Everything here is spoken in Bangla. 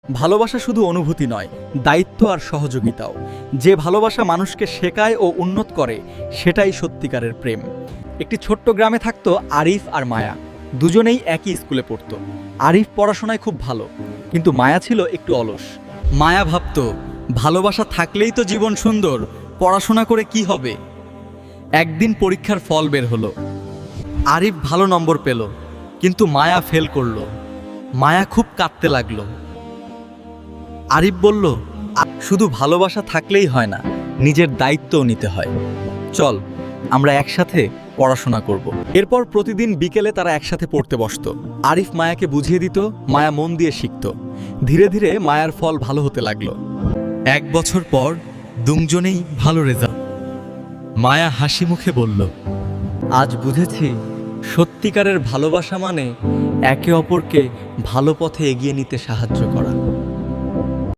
ভালোবাসা শুধু অনুভূতি নয়, দায়িত্ব আর সহযোগিতাও। যে ভালোবাসা মানুষকে শেখায় ও উন্নত করে, সেটাই সত্যিকারের প্রেম। একটি ছোট্ট গ্রামে থাকতো আরিফ আর মায়া। দুজনেই একই স্কুলে পড়তো। আরিফ পড়াশোনায় খুব ভালো, কিন্তু মায়া ছিল একটু অলস। মায়া ভাবতো, ভালোবাসা থাকলেই তো জীবন সুন্দর, পড়াশোনা করে কি হবে। একদিন পরীক্ষার ফল বের হলো। আরিফ ভালো নম্বর পেল, কিন্তু মায়া ফেল করলো। মায়া খুব কাঁদতে লাগলো। আরিফ বলল, শুধু ভালোবাসা থাকলেই হয় না, নিজের দায়িত্বও নিতে হয়। চল, আমরা একসাথে পড়াশোনা করব। এরপর প্রতিদিন বিকেলে তারা একসাথে পড়তে বসতো। আরিফ মায়াকে বুঝিয়ে দিত, মায়া মন দিয়ে শিখত। ধীরে ধীরে মায়ার ফল ভালো হতে লাগলো। 1 বছর পর দুজনেই ভালো রেজাল্ট। মায়া হাসি মুখে বলল, আজ বুঝেছি, সত্যিকারের ভালোবাসা মানে একে অপরকে ভালো পথে এগিয়ে নিতে সাহায্য করা।